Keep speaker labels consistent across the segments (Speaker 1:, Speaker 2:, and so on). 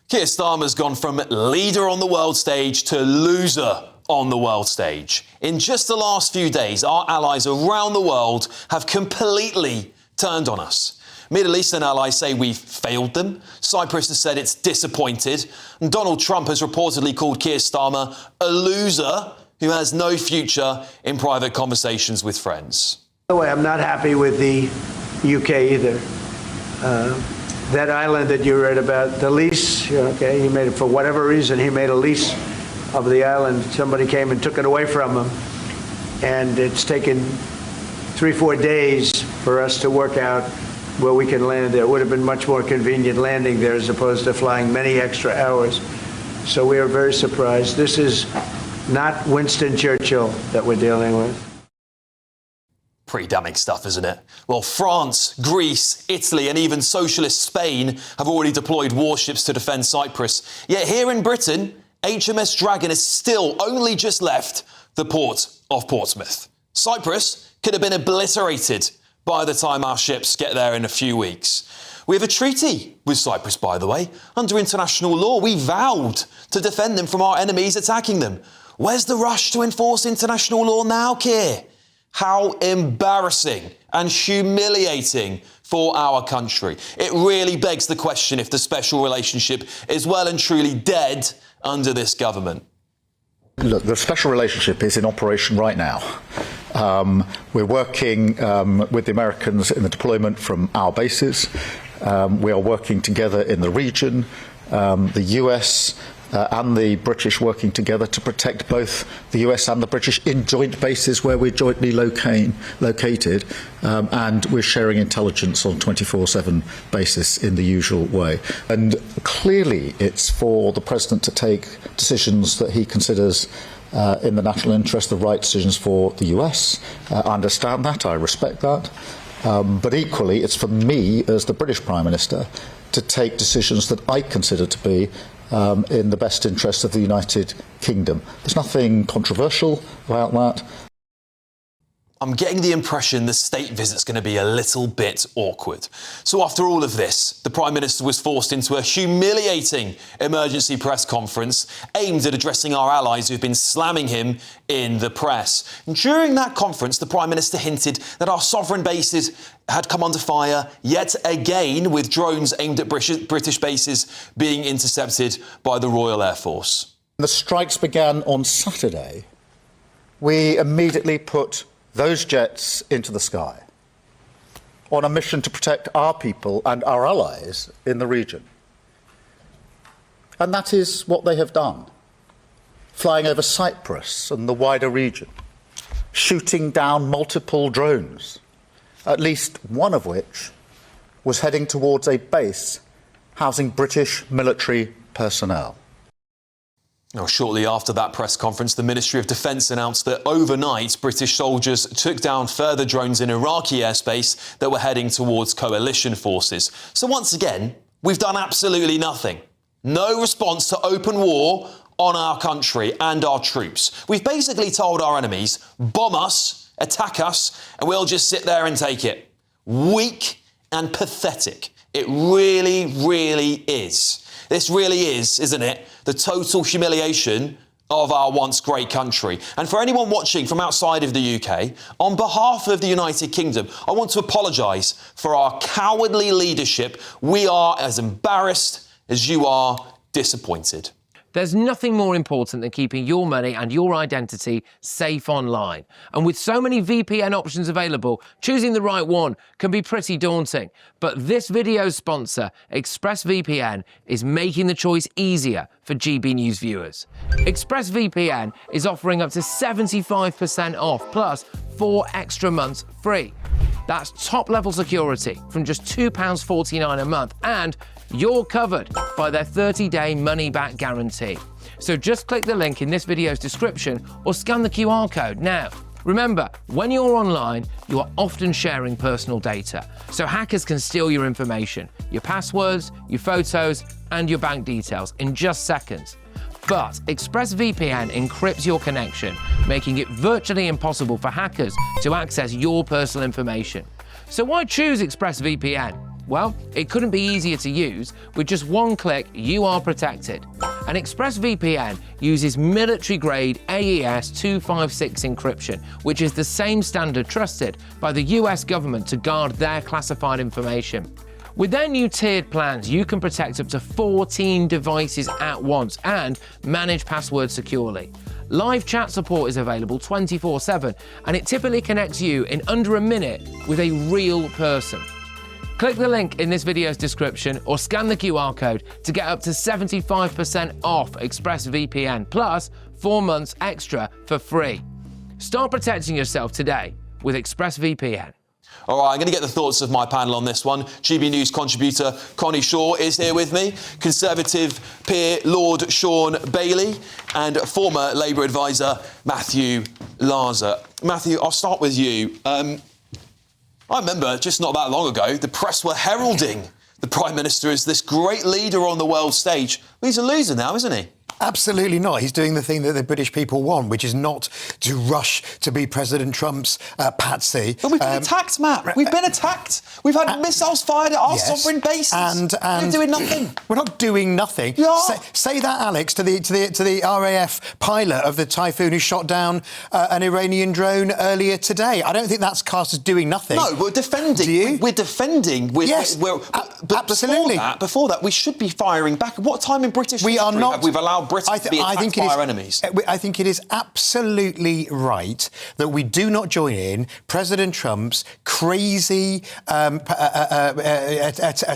Speaker 1: Keir Starmer's gone from leader on the world stage to loser on the world stage. In just the last few days, our allies around the world have completely turned on us. Middle Eastern allies say we've failed them. Cyprus has said it's disappointed. And Donald Trump has reportedly called Keir Starmer a loser who has no future in private conversations with friends.
Speaker 2: By the way, I'm not happy with the UK either. That island that you read about, the lease, okay, he made it for whatever reason, he made a lease of the island. Somebody came and took it away from him. And it's taken 3-4 days for us to work out where we can land there. It would have been much more convenient landing there as opposed to flying many extra hours. So we are very surprised. This is not Winston Churchill that we're dealing with.
Speaker 1: Pretty damning stuff, isn't it? Well, France, Greece, Italy and even socialist Spain have already deployed warships to defend Cyprus. Yet here in Britain, HMS Dragon has still only just left the port of Portsmouth. Cyprus could have been obliterated by the time our ships get there in a few weeks. We have a treaty with Cyprus, by the way. Under international law, we vowed to defend them from our enemies attacking them. Where's the rush to enforce international law now, Keir? How embarrassing and humiliating for our country. It really begs the question if the special relationship is well and truly dead under this government.
Speaker 3: Look, the special relationship is in operation right now. We're working with the Americans in the deployment from our bases. We are working together in the region. The US and the British working together to protect both the US and the British in joint bases where we're jointly located, and we're sharing intelligence on a 24/7 basis in the usual way. And clearly it's for the President to take decisions that he considers in the national interest, the right decisions for the US. I understand that, I respect that. But equally, it's for me as the British Prime Minister to take decisions that I consider to be in the best interest of the United Kingdom. There's nothing controversial about that.
Speaker 1: I'm getting the impression the state visit's going to be a little bit awkward. So after all of this, the Prime Minister was forced into a humiliating emergency press conference aimed at addressing our allies who've been slamming him in the press. And during that conference, the Prime Minister hinted that our sovereign bases had come under fire yet again, with drones aimed at British bases being intercepted by the Royal Air Force.
Speaker 3: The strikes began on Saturday. We immediately put those jets into the sky on a mission to protect our people and our allies in the region. And that is what they have done, flying over Cyprus and the wider region, shooting down multiple drones, at least one of which was heading towards a base housing British military personnel.
Speaker 1: Now, shortly after that press conference, the Ministry of Defence announced that overnight British soldiers took down further drones in Iraqi airspace that were heading towards coalition forces. So once again, we've done absolutely nothing. No response to open war on our country and our troops. We've basically told our enemies, bomb us, attack us, and we'll just sit there and take it. Weak and pathetic. It really, really is. This really is, isn't it, the total humiliation of our once great country. And for anyone watching from outside of the UK, on behalf of the United Kingdom, I want to apologise for our cowardly leadership. We are as embarrassed as you are disappointed.
Speaker 4: There's nothing more important than keeping your money and your identity safe online. And with so many VPN options available, choosing the right one can be pretty daunting. But this video's sponsor, ExpressVPN, is making the choice easier for GB News viewers. ExpressVPN is offering up to 75% off, plus 4 extra months free. That's top-level security from just £2.49 a month, and you're covered by their 30-day money-back guarantee. So just click the link in this video's description or scan the QR code now. Remember, when you're online, you are often sharing personal data, so hackers can steal your information, your passwords, your photos, and your bank details in just seconds. But ExpressVPN encrypts your connection, making it virtually impossible for hackers to access your personal information. So why choose ExpressVPN? Well, it couldn't be easier to use. With just one click, you are protected. And ExpressVPN uses military-grade AES 256 encryption, which is the same standard trusted by the US government to guard their classified information. With their new tiered plans, you can protect up to 14 devices at once and manage passwords securely. Live chat support is available 24/7, and it typically connects you in under a minute with a real person. Click the link in this video's description or scan the QR code to get up to 75% off ExpressVPN, plus 4 months extra for free. Start protecting yourself today with ExpressVPN.
Speaker 1: All right, I'm going to get the thoughts of my panel on this one. GB News contributor Connie Shaw is here with me, Conservative peer Lord Sean Bailey, and former Labour advisor Matthew Larser. Matthew, I'll start with you. I remember just not that long ago, the press were heralding the Prime Minister as this great leader on the world stage. Well, he's a loser now, isn't he?
Speaker 5: Absolutely not. He's doing the thing that the British people want, which is not to rush to be President Trump's patsy.
Speaker 1: But we've been attacked, Matt. We've been attacked. We've had missiles fired at our sovereign bases.
Speaker 5: And
Speaker 1: we're doing nothing.
Speaker 5: We're not doing nothing.
Speaker 1: Yeah.
Speaker 5: Say that, Alex, to the RAF pilot of the Typhoon who shot down an Iranian drone earlier today. I don't think that's cast as doing nothing.
Speaker 1: No, we're defending.
Speaker 5: Do you?
Speaker 1: We're defending.
Speaker 5: Yes,
Speaker 1: but
Speaker 5: absolutely.
Speaker 1: Before that, we should be firing back. What time in British
Speaker 5: We
Speaker 1: history
Speaker 5: are not.
Speaker 1: have we allowed Britain to be attacked by our enemies?
Speaker 5: I think it is absolutely right that we do not join in President Trump's crazy a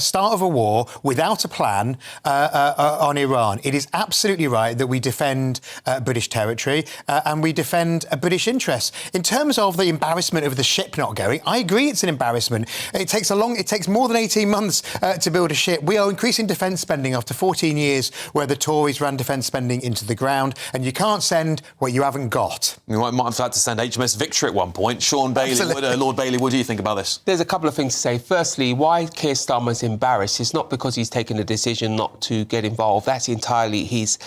Speaker 5: start of a war without a plan on Iran. It is absolutely right that we defend British territory and we defend British interests. In terms of the embarrassment of the ship not going, I agree it's an embarrassment. It takes more than 18 months to build a ship. We are increasing defence spending after 14 years where the Tories ran defence spending into the ground, and you can't send what you haven't got.
Speaker 1: You might have had to send HMS Victory at one point. Sean Bailey, Lord Bailey, what do you think about this?
Speaker 6: There's a couple of things to say. Firstly, why Keir Starmer's embarrassed is not because he's taken a decision not to get involved. That's entirely his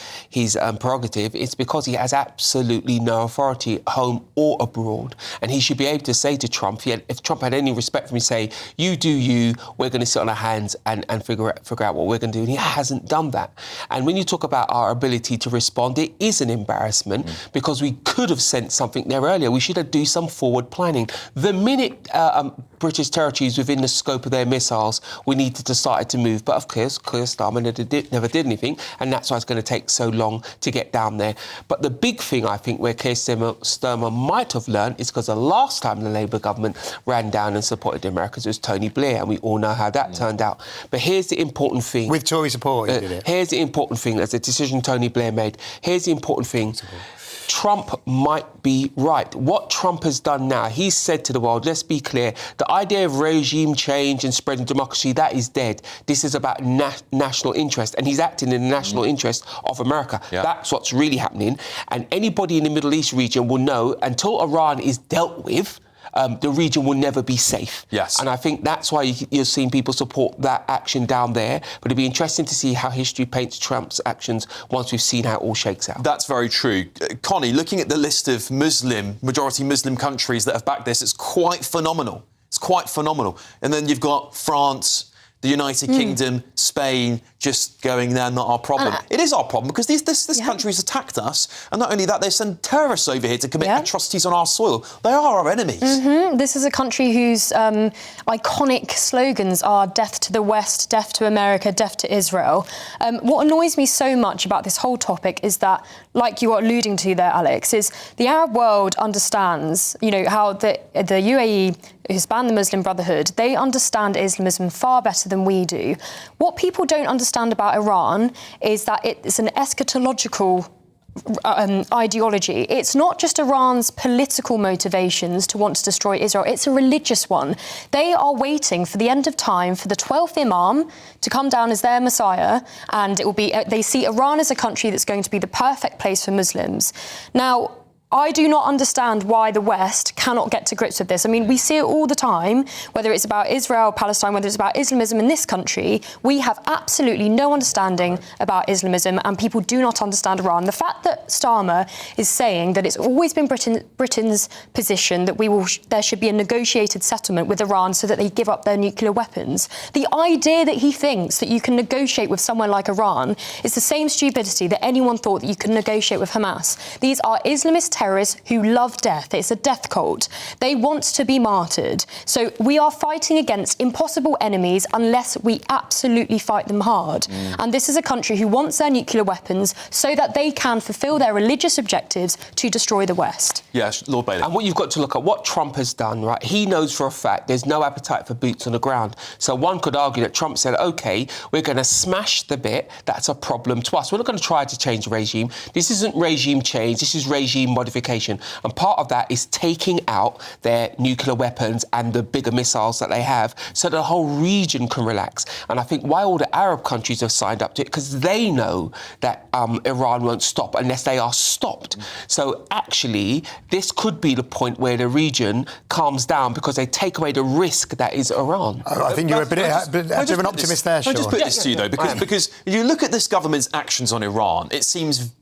Speaker 6: prerogative. It's because he has absolutely no authority at home or abroad. And he should be able to say to Trump, if Trump had any respect for him, say, you do you, we're going to sit on our hands and figure out what we're going to do. And he hasn't done that. And when you talk about our ability to respond, it is an embarrassment because we could have sent something there earlier. We should have do some forward planning. The minute British territories within the scope of their missiles, we needed to start to move. But of course, Keir Starmer never did anything, and that's why it's going to take so long to get down there. But the big thing, I think, where Keir Starmer might have learned is because the last time the Labour government ran down and supported the Americans was Tony Blair, and we all know how that turned out. But here's the important thing.
Speaker 5: With Tory support, he did it.
Speaker 6: Here's the important thing. That's a decision Tony Blair made. Here's the important thing. Trump might be right. What Trump has done now, he's said to the world, let's be clear, the idea of regime change and spreading democracy, that is dead. This is about national interest, and he's acting in the national interest of America. Yeah. That's what's really happening. And anybody in the Middle East region will know, until Iran is dealt with, the region will never be safe.
Speaker 1: Yes.
Speaker 6: And I think that's why you're seeing people support that action down there. But it'll be interesting to see how history paints Trump's actions once we've seen how it all shakes out.
Speaker 1: That's very true. Connie, looking at the list of majority Muslim countries that have backed this, it's quite phenomenal. It's quite phenomenal. And then you've got France, the United Kingdom, Spain, just going, they're not our problem. It is our problem because this country's attacked us, and not only that, they send terrorists over here to commit atrocities on our soil. They are our enemies.
Speaker 7: This is a country whose iconic slogans are death to the West, death to America, death to Israel. What annoys me so much about this whole topic is that, like you are alluding to there, Alex, is the Arab world understands, how the UAE, who's banned the Muslim Brotherhood, they understand Islamism far better than we do. What people don't understand about Iran is that it's an eschatological ideology. It's not just Iran's political motivations to want to destroy Israel, it's a religious one. They are waiting for the end of time for the 12th Imam to come down as their Messiah, and it will be, they see Iran as a country that's going to be the perfect place for Muslims. Now, I do not understand why the West cannot get to grips with this. I mean, we see it all the time, whether it's about Israel, Palestine, whether it's about Islamism in this country. We have absolutely no understanding about Islamism, and people do not understand Iran. The fact that Starmer is saying that it's always been Britain's position that there should be a negotiated settlement with Iran so that they give up their nuclear weapons. The idea that he thinks that you can negotiate with someone like Iran is the same stupidity that anyone thought that you could negotiate with Hamas. These are Islamist terrorists who love death. It's a death cult. They want to be martyred. So we are fighting against impossible enemies unless we absolutely fight them hard. And this is a country who wants their nuclear weapons so that they can fulfil their religious objectives to destroy the West.
Speaker 1: Yes, Lord Bailey.
Speaker 6: And what you've got to look at, what Trump has done, right? He knows for a fact there's no appetite for boots on the ground. So one could argue that Trump said, OK, we're going to smash the bit that's a problem to us. We're not going to try to change the regime. This isn't regime change. This is regime modification. And part of that is taking out their nuclear weapons and the bigger missiles that they have so the whole region can relax. And I think why all the Arab countries have signed up to it, because they know that Iran won't stop unless they are stopped. So actually, this could be the point where the region calms down because they take away the risk that is Iran.
Speaker 5: I think you're a bit of an optimist there, Sean.
Speaker 1: Can I just put this to you, though, because you look at this government's actions on Iran, it seems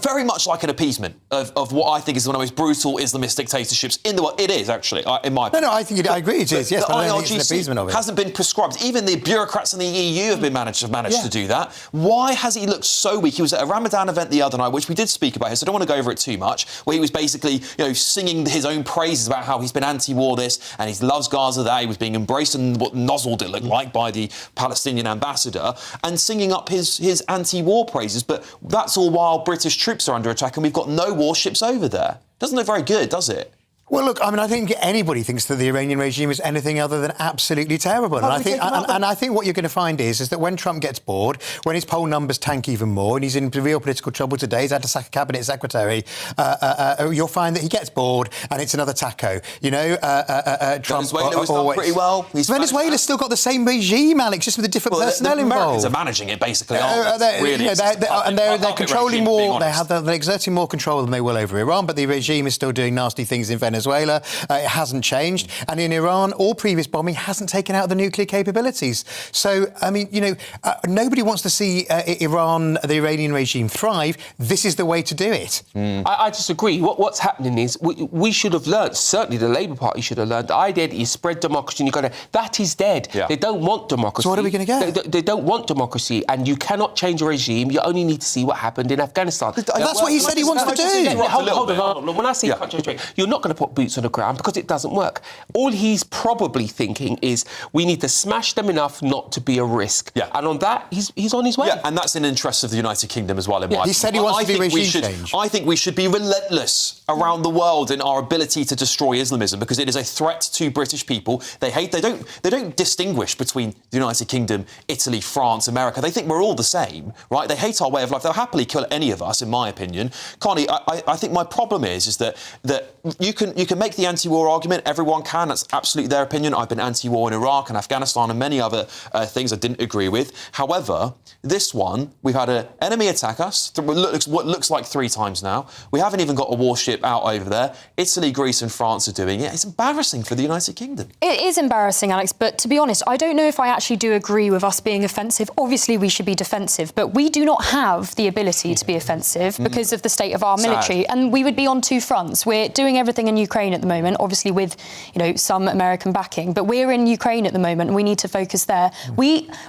Speaker 1: very much like an appeasement of what I think is one of the most brutal Islamist dictatorships in the world. It is, actually, in my opinion.
Speaker 5: No, I agree it is, yes, but I don't think it's an appeasement of it.
Speaker 1: Hasn't been prescribed. Even the bureaucrats in the EU have managed to do that. Why has he looked so weak? He was at a Ramadan event the other night, which we did speak about here, so I don't want to go over it too much, where he was basically, singing his own praises about how he's been anti-war this and he loves Gaza that. He was being embraced and what nozzled it looked like by the Palestinian ambassador and singing up his anti-war praises. But that's all while British troops are under attack and we've got no warships over there. Doesn't look very good, does it?
Speaker 5: Well, look, I mean, I think anybody thinks that the Iranian regime is anything other than absolutely terrible. And I think what you're going to find is that when Trump gets bored, when his poll numbers tank even more, and he's in real political trouble today, he's had to sack a cabinet secretary, you'll find that he gets bored and it's another taco. Trump
Speaker 1: Venezuela was done pretty well.
Speaker 5: Venezuela's still got the same regime, Alex, just with a different personnel involved.
Speaker 1: The Americans are managing it, basically, aren't
Speaker 5: they? They're controlling more. They're exerting more control than they will over Iran, but the regime is still doing nasty things in Venezuela. It hasn't changed. And in Iran, all previous bombing hasn't taken out the nuclear capabilities. So, I mean, nobody wants to see Iran, the Iranian regime, thrive. This is the way to do it.
Speaker 6: I disagree. What's happening is we should have learnt, certainly the Labour Party should have learnt, the idea that you spread democracy and you've got to... That is dead. Yeah. They don't want democracy.
Speaker 5: So what are we going to get?
Speaker 6: They don't want democracy, and you cannot change a regime. You only need to see what happened in Afghanistan.
Speaker 5: That's what he said he wants to do.
Speaker 6: Hold on. When I say you're not going to put boots on the ground because it doesn't work. All he's probably thinking is we need to smash them enough not to be a risk. Yeah. And on that, he's on his way.
Speaker 1: Yeah, and that's in the interest of the United Kingdom as well, in my opinion.
Speaker 5: He said he wants to do regime change.
Speaker 1: I think we should be relentless around the world in our ability to destroy Islamism because it is a threat to British people. They don't distinguish between the United Kingdom, Italy, France, America. They think we're all the same, right? They hate our way of life. They'll happily kill any of us, in my opinion. Connie, I think my problem is that you can make the anti-war argument. Everyone can. That's absolutely their opinion. I've been anti-war in Iraq and Afghanistan and many other things I didn't agree with. However, this one, we've had an enemy attack us, what looks like 3 times now. We haven't even got a warship out over there. Italy, Greece and France are doing it. It's embarrassing for the United Kingdom.
Speaker 7: It is embarrassing, Alex, but to be honest, I don't know if I actually do agree with us being offensive. Obviously, we should be defensive, but we do not have the ability to be offensive because of the state of our military, and we would be on 2 fronts. We're doing everything in Ukraine at the moment, obviously with some American backing, but we're in Ukraine at the moment and we need to focus there.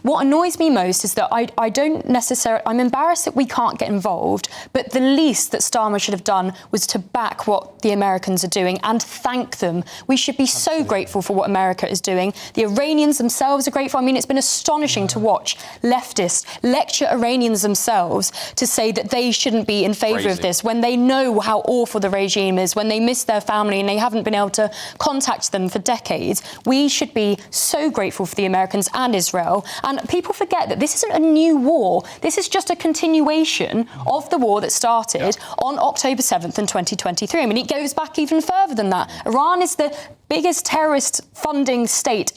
Speaker 7: What annoys me most is that I'm embarrassed that we can't get involved, but the least that Starmer should have done was to back what the Americans are doing and thank them. We should be so grateful for what America is doing. The Iranians themselves are grateful. I mean, it's been astonishing to watch leftists lecture Iranians themselves to say that they shouldn't be in favour of this when they know how awful the regime is, when they miss their family and they haven't been able to contact them for decades. We should be so grateful for the Americans and Israel. And people forget that this isn't a new war. This is just a continuation of the war that started on October 7th in 2023. I mean, it goes back even further than that. Iran is the biggest terrorist funding state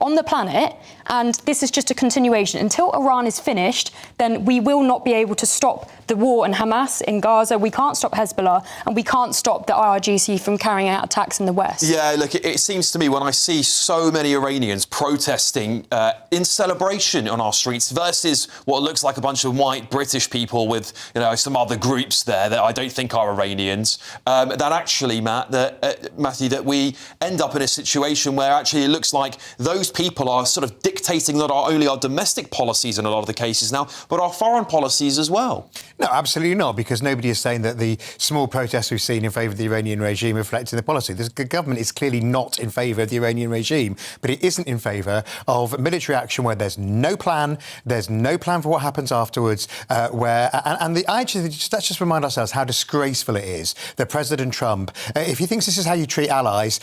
Speaker 7: on the planet, and this is just a continuation. Until Iran is finished, then we will not be able to stop the war in Hamas in Gaza. We can't stop Hezbollah, and we can't stop the IRGC from carrying out attacks in the West.
Speaker 1: Yeah, look, it seems to me when I see so many Iranians protesting in celebration on our streets versus what looks like a bunch of white British people with, some other groups there that I don't think are Iranians, that actually, Matthew, that we end up in a situation where actually it looks like those people are sort of dictating not only our domestic policies in a lot of the cases now, but our foreign policies as well.
Speaker 5: No, absolutely not, because nobody is saying that the small protests we've seen in favour of the Iranian regime reflect the policy. The government is clearly not in favour of the Iranian regime, but it isn't in favour of military action where there's no plan for what happens afterwards, let's just remind ourselves how disgraceful it is that President Trump, if he thinks this is how you treat allies,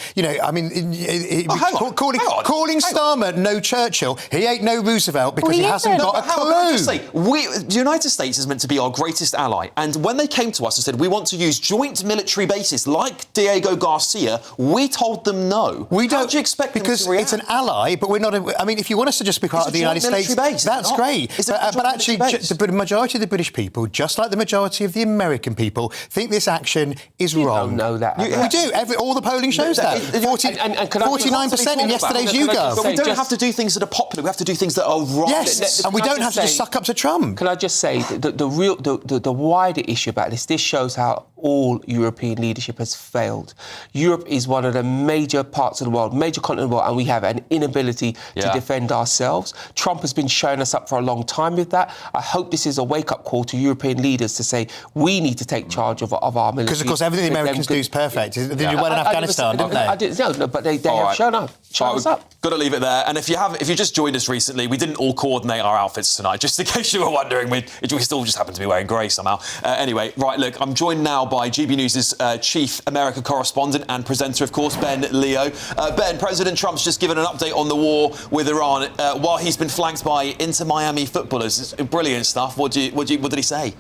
Speaker 5: calling Starmer no Churchill, he ain't no Roosevelt because he hasn't got a clue.
Speaker 1: The United States is meant to be our greatest ally, and when they came to us and said we want to use joint military bases like Diego Garcia, we told them no. How do you expect
Speaker 5: because
Speaker 1: them to react?
Speaker 5: It's an ally, but we're not. If you want us to just be part of the United States, that's great. But actually, the majority of the British people, just like the majority of the American people, think this action is wrong.
Speaker 6: You don't know that.
Speaker 5: We do. all the polling shows that. 49% in yesterday's YouGov.
Speaker 1: But we don't have to do things that are popular. We have to do things that are right.
Speaker 5: Yes, and we don't have to just suck up to Trump.
Speaker 6: Can I just say the wider issue about this shows how all European leadership has failed. Europe is one of the major parts of the world, major continent of the world, and we have an inability to defend ourselves. Trump has been showing us up for a long time with that. I hope this is a wake-up call to European leaders to say we need to take charge of our military.
Speaker 5: Because, of course, everything the Americans do is perfect. They did well in Afghanistan, didn't they?
Speaker 6: No, but they have shown us up.
Speaker 1: Got to leave it there. And if you just joined us recently, we didn't all coordinate our outfits tonight, just in case you were wondering. We still just happen to be wearing grey somehow. Anyway, right, look, I'm joined now by GB News' chief America correspondent and presenter, of course, Ben Leo. Ben, President Trump's just given an update on the war with Iran while he's been flanked by Inter Miami footballers. It's brilliant stuff. What did he say?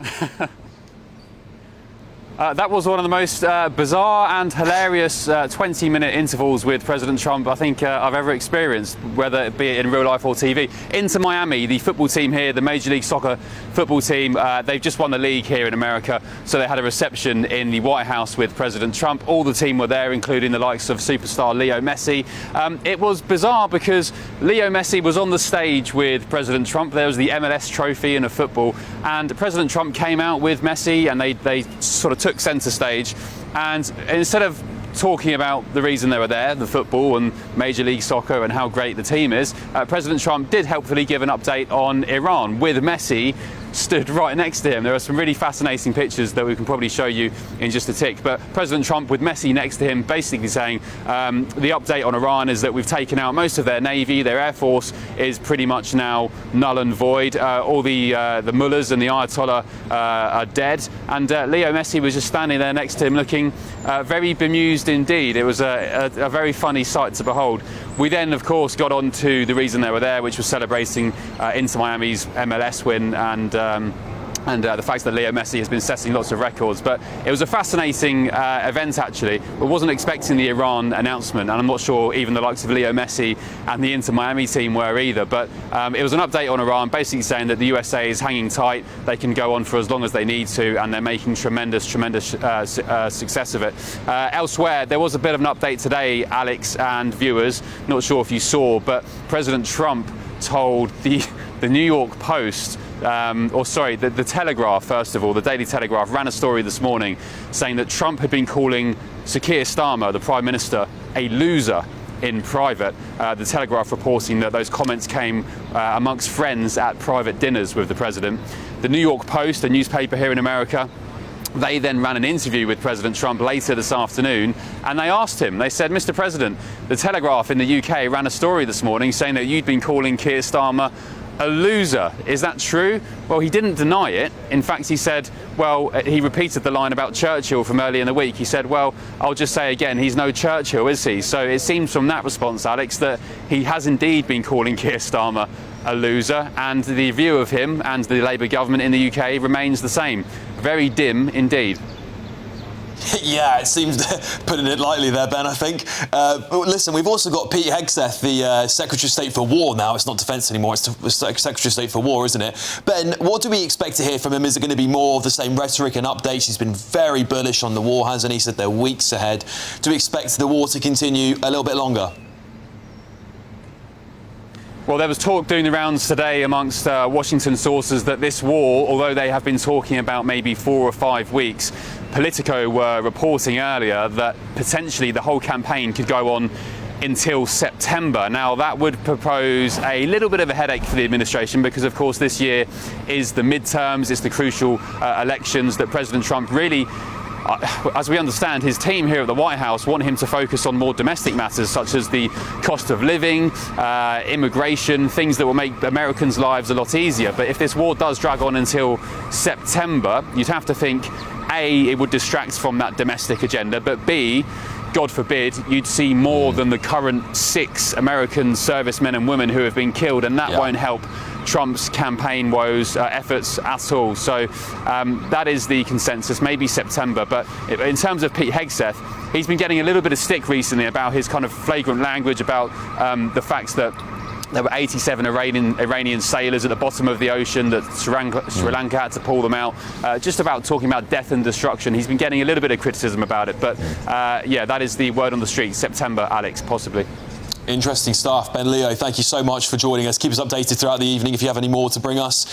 Speaker 8: That was one of the most bizarre and hilarious 20-minute intervals with President Trump I think I've ever experienced, whether it be in real life or TV. Inter Miami, the football team here, the Major League Soccer football team, they've just won the league here in America, so they had a reception in the White House with President Trump. All the team were there, including the likes of superstar Leo Messi. It was bizarre because Leo Messi was on the stage with President Trump. There was the MLS trophy in a football, and President Trump came out with Messi, and they sort of took centre stage, and instead of talking about the reason they were there, the football and Major League Soccer and how great the team is, President Trump did helpfully give an update on Iran with Messi stood right next to him. There are some really fascinating pictures that we can probably show you in just a tick, but President Trump with Messi next to him basically saying the update on Iran is that we've taken out most of their navy, their air force is pretty much now null and void, all the mullahs and the Ayatollah are dead, and Leo Messi was just standing there next to him looking very bemused indeed. It was a very funny sight to behold. We then, of course, got on to the reason they were there, which was celebrating Inter Miami's MLS win and the fact that Leo Messi has been setting lots of records. But it was a fascinating event, actually. I wasn't expecting the Iran announcement, and I'm not sure even the likes of Leo Messi and the Inter Miami team were either. But it was an update on Iran, basically saying that the USA is hanging tight, they can go on for as long as they need to, and they're making tremendous success of it. Elsewhere, there was a bit of an update today, Alex and viewers, not sure if you saw, but President Trump told the New York Post, the Telegraph, first of all, the Daily Telegraph ran a story this morning saying that Trump had been calling Sir Keir Starmer, the Prime Minister, a loser in private. The Telegraph reporting that those comments came amongst friends at private dinners with the President. The New York Post, a newspaper here in America, they then ran an interview with President Trump later this afternoon, and they asked him, they said, Mr. President, the Telegraph in the UK ran a story this morning saying that you'd been calling Keir Starmer a loser. Is that true? Well, he didn't deny it. In fact, he said, he repeated the line about Churchill from earlier in the week. He said, well, I'll just say again, he's no Churchill, is he? So it seems from that response, Alex, that he has indeed been calling Keir Starmer a loser, and the view of him and the Labour government in the UK remains the same. Very dim indeed.
Speaker 1: Yeah, it seems putting it lightly there, Ben, I think. But listen, we've also got Pete Hegseth, the Secretary of State for War now. It's not Defence anymore, it's the Secretary of State for War, isn't it? Ben, what do we expect to hear from him? Is it going to be more of the same rhetoric and updates? He's been very bullish on the war, hasn't he? He said they're weeks ahead. Do we expect the war to continue a little bit longer?
Speaker 8: Well, there was talk doing the rounds today amongst Washington sources that this war, although they have been talking about maybe 4 or 5 weeks, Politico were reporting earlier that potentially the whole campaign could go on until September. Now, that would propose a little bit of a headache for the administration because, of course, this year is the midterms, it's the crucial elections that President Trump really, as we understand, his team here at the White House want him to focus on more domestic matters such as the cost of living, immigration, things that will make Americans' lives a lot easier. But if this war does drag on until September, you'd have to think, A, it would distract from that domestic agenda, but B, God forbid, you'd see more than the current 6 American servicemen and women who have been killed, and that won't help Trump's campaign woes efforts at all. So that is the consensus, maybe September. But in terms of Pete Hegseth, he's been getting a little bit of stick recently about his kind of flagrant language about the fact that there were 87 Iranian sailors at the bottom of the ocean, that Sri Lanka had to pull them out, just about talking about death and destruction. He's been getting a little bit of criticism about it, but yeah, that is the word on the street. September, Alex, possibly.
Speaker 1: Interesting stuff. Ben Leo, thank you so much for joining us. Keep us updated throughout the evening if you have any more to bring us.